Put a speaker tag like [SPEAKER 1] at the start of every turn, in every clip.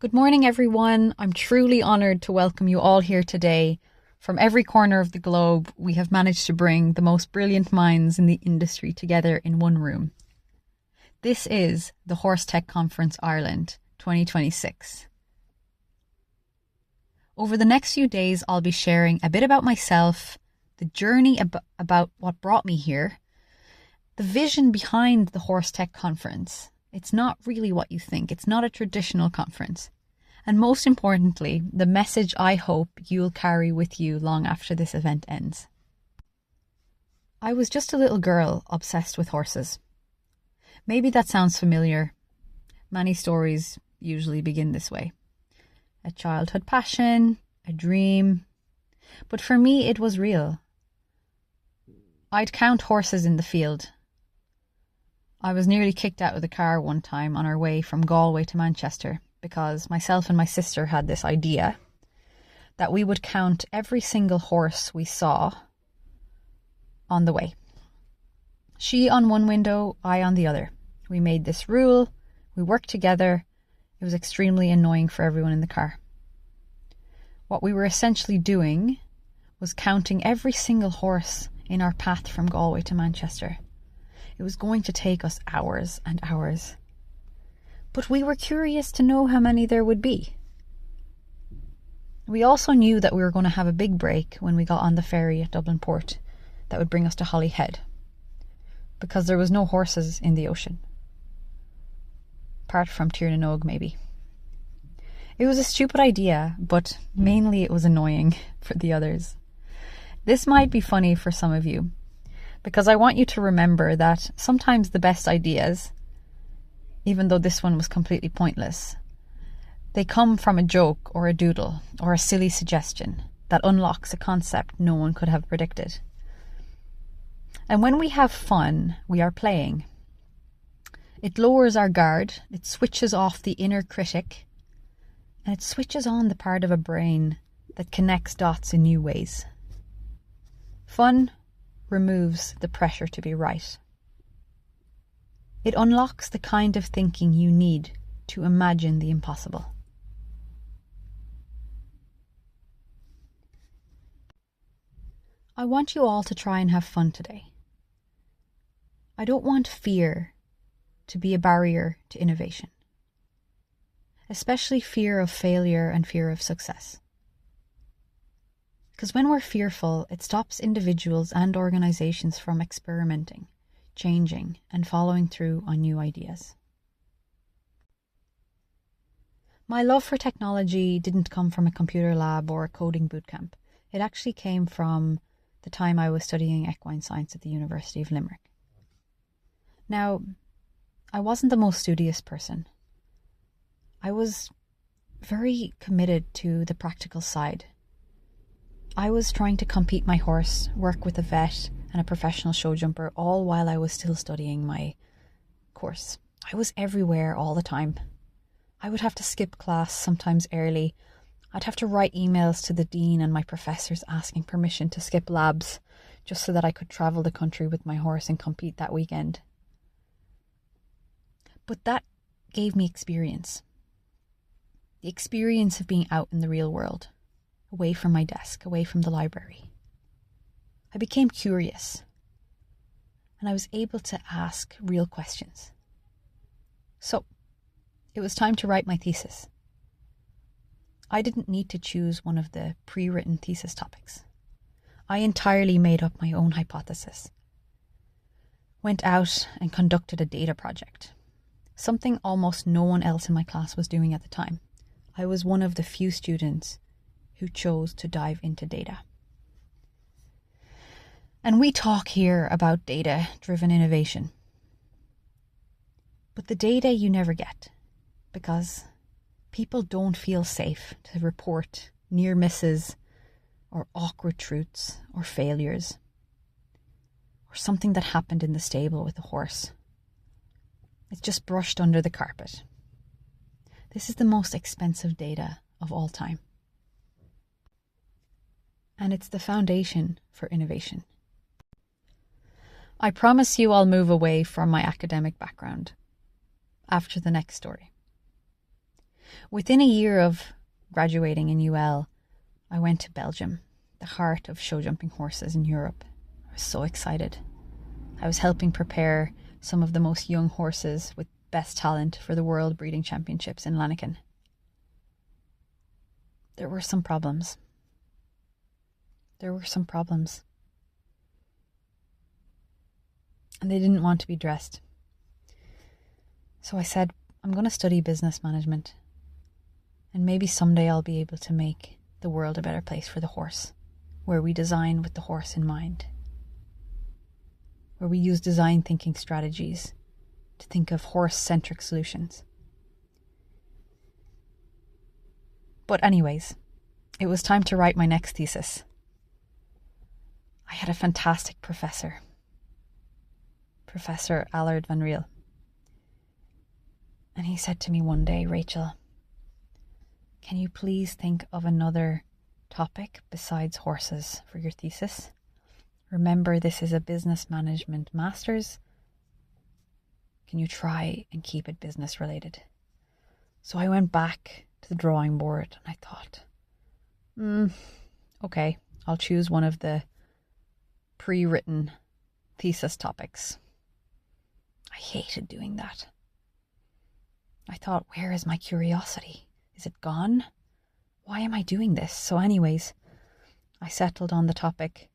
[SPEAKER 1] Good morning, everyone. I'm truly honoured to welcome you all here today. From every corner of the globe, we have managed to bring the most brilliant minds in the industry together in one room. This is the HorseTech Conference Ireland 2026. Over the next few days, I'll be sharing a bit about myself, the journey about what brought me here, the vision behind the HorseTech Conference. It's not really what you think. It's not a traditional conference. And most importantly, the message I hope you'll carry with you long after this event ends. I was just a little girl obsessed with horses. Maybe that sounds familiar. Many stories usually begin this way. A childhood passion, a dream. But for me, it was real. I'd count horses in the field. I was nearly kicked out of the car one time on our way from Galway to Manchester because myself and my sister had this idea that we would count every single horse we saw on the way. She on one window, I on the other. We made this rule. We worked together. It was extremely annoying for everyone in the car. What we were essentially doing was counting every single horse in our path from Galway to Manchester. It was going to take us hours and hours. But we were curious to know how many there would be. We also knew that we were going to have a big break when we got on the ferry at Dublin Port that would bring us to Holyhead, because there was no horses in the ocean. Apart from Tirnanog, maybe. It was a stupid idea, but mainly it was annoying for the others. This might be funny for some of you, because I want you to remember that sometimes the best ideas, even though this one was completely pointless, they come from a joke or a doodle or a silly suggestion that unlocks a concept no one could have predicted. And when we have fun, we are playing. It lowers our guard, it switches off the inner critic, and it switches on the part of a brain that connects dots in new ways. Fun removes the pressure to be right. It unlocks the kind of thinking you need to imagine the impossible. I want you all to try and have fun today. I don't want fear to be a barrier to innovation, especially fear of failure and fear of success. Because when we're fearful, it stops individuals and organizations from experimenting, changing, and following through on new ideas. My love for technology didn't come from a computer lab or a coding bootcamp. It actually came from the time I was studying equine science at the University of Limerick. Now, I wasn't the most studious person. I was very committed to the practical side. I was trying to compete my horse, work with a vet and a professional show jumper, all while I was still studying my course. I was everywhere all the time. I would have to skip class, sometimes early. I'd have to write emails to the dean and my professors asking permission to skip labs, just so that I could travel the country with my horse and compete that weekend. But that gave me experience. The experience of being out in the real world. Away from my desk, away from the library. I became curious, and I was able to ask real questions. So, it was time to write my thesis. I didn't need to choose one of the pre-written thesis topics. I entirely made up my own hypothesis. Went out and conducted a data project, something almost no one else in my class was doing at the time. I was one of the few students who chose to dive into data. And we talk here about data-driven innovation. But the data you never get, because people don't feel safe to report near misses or awkward truths or failures or something that happened in the stable with a horse. It's just brushed under the carpet. This is the most expensive data of all time. And it's the foundation for innovation. I promise you I'll move away from my academic background after the next story. Within a year of graduating in UL, I went to Belgium, the heart of show jumping horses in Europe. I was so excited. I was helping prepare some of the most young horses with best talent for the World Breeding Championships in Lanaken. There were some problems. And they didn't want to be dressed. So I said, I'm going to study business management. And maybe someday I'll be able to make the world a better place for the horse, where we design with the horse in mind, where we use design thinking strategies to think of horse-centric solutions. But anyways, it was time to write my next thesis. I had a fantastic professor, Professor Allard van Riel. And he said to me one day, Rachel, can you please think of another topic besides horses for your thesis? Remember, this is a business management master's. Can you try and keep it business related? So I went back to the drawing board and I thought, okay, I'll choose one of the pre-written thesis topics. I hated doing that. I thought, where is my curiosity? Is it gone? Why am I doing this? So anyways, I settled on the topic,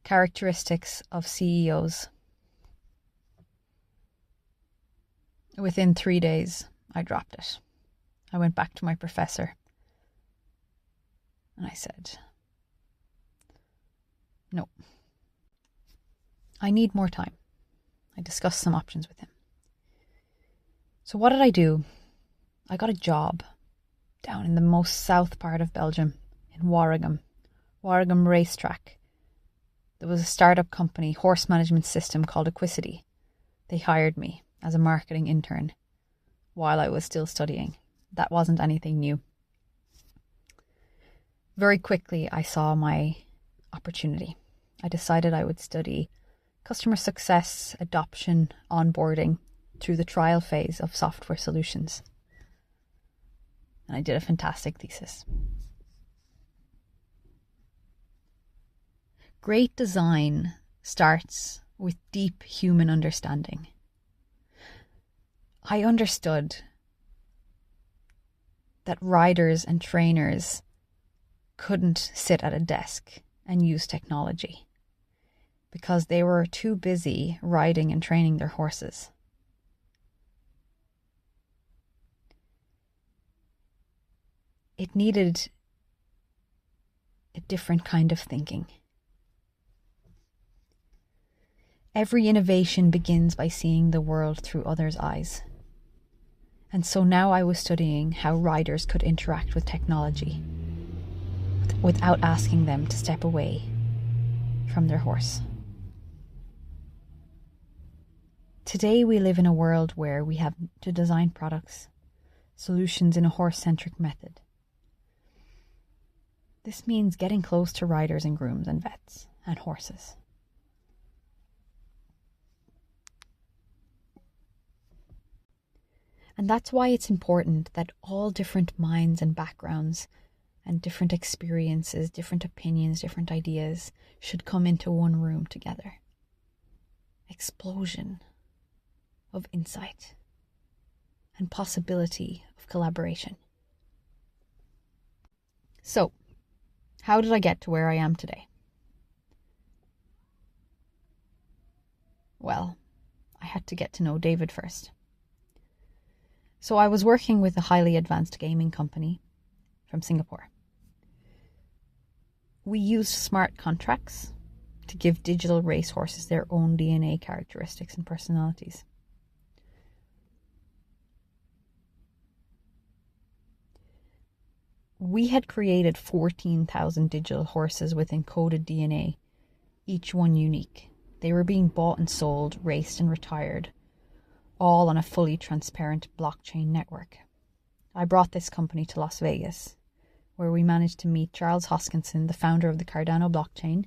[SPEAKER 1] characteristics of CEOs. Within 3 days, I dropped it. I went back to my professor and I said, no, I need more time. I discussed some options with him. So what did I do? I got a job down in the most south part of Belgium, in Waregem Racetrack. There was a startup company, horse management system called Equicity. They hired me as a marketing intern while I was still studying. That wasn't anything new. Very quickly, I saw my opportunity. I decided I would study customer success, adoption, onboarding through the trial phase of software solutions. And I did a fantastic thesis. Great design starts with deep human understanding. I understood that riders and trainers couldn't sit at a desk and use technology because they were too busy riding and training their horses. It needed a different kind of thinking. Every innovation begins by seeing the world through others' eyes. And so now I was studying how riders could interact with technology without asking them to step away from their horse. Today we live in a world where we have to design products, solutions in a horse-centric method. This means getting close to riders and grooms and vets and horses. And that's why it's important that all different minds and backgrounds and different experiences, different opinions, different ideas should come into one room together. Explosion of insight and possibility of collaboration. So, how did I get to where I am today? Well, I had to get to know David first. So I was working with a highly advanced gaming company from Singapore. We used smart contracts to give digital racehorses their own DNA characteristics and personalities. We had created 14,000 digital horses with encoded DNA, each one unique. They were being bought and sold, raced and retired, all on a fully transparent blockchain network. I brought this company to Las Vegas, where we managed to meet Charles Hoskinson, the founder of the Cardano blockchain,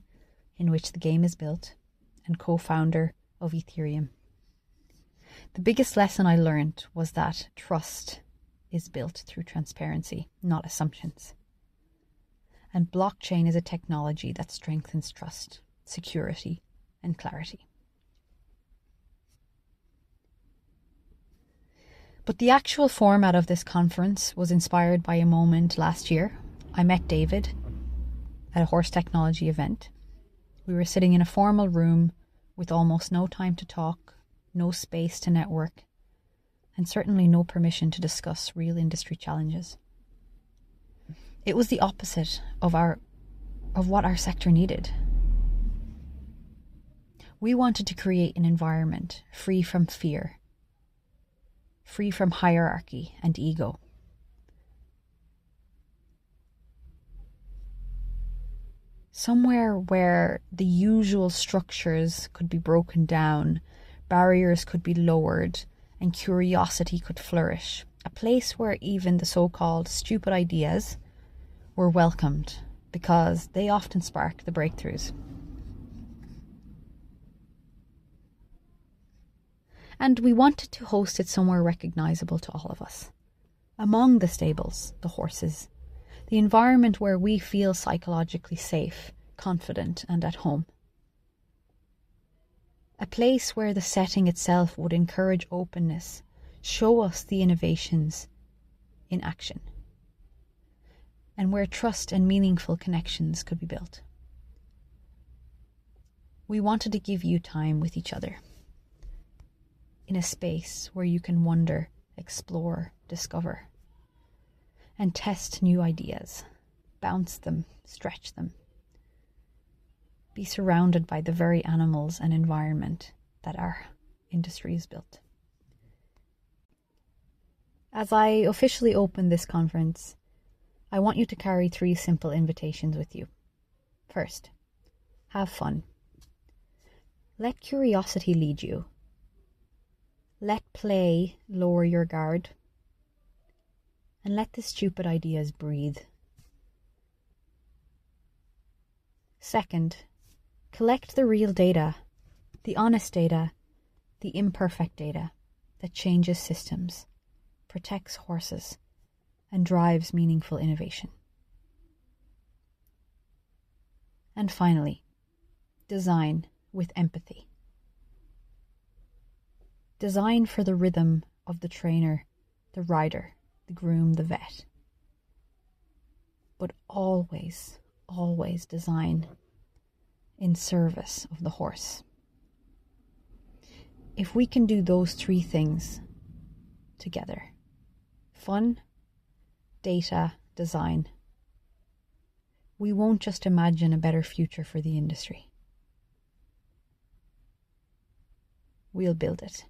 [SPEAKER 1] in which the game is built, and co-founder of Ethereum. The biggest lesson I learned was that trust is built through transparency, not assumptions. And blockchain is a technology that strengthens trust, security, and clarity. But the actual format of this conference was inspired by a moment last year. I met David at a horse technology event. We were sitting in a formal room with almost no time to talk, no space to network, and certainly no permission to discuss real industry challenges. It was the opposite of what our sector needed. We wanted to create an environment free from fear, free from hierarchy and ego. Somewhere where the usual structures could be broken down, barriers could be lowered, and curiosity could flourish. A place where even the so-called stupid ideas were welcomed, because they often spark the breakthroughs. And we wanted to host it somewhere recognizable to all of us. Among the stables, the horses, the environment where we feel psychologically safe, confident, and at home. A place where the setting itself would encourage openness, show us the innovations in action, and where trust and meaningful connections could be built. We wanted to give you time with each other, in a space where you can wonder, explore, discover, and test new ideas, bounce them, stretch them. Be surrounded by the very animals and environment that our industry is built. As I officially open this conference, I want you to carry 3 simple invitations with you. First, have fun. Let curiosity lead you. Let play lower your guard. And let the stupid ideas breathe. Second, collect the real data, the honest data, the imperfect data that changes systems, protects horses, and drives meaningful innovation. And finally, design with empathy. Design for the rhythm of the trainer, the rider, the groom, the vet. But always, always design in service of the horse. If we can do those 3 things together, fun, data, design, we won't just imagine a better future for the industry. We'll build it.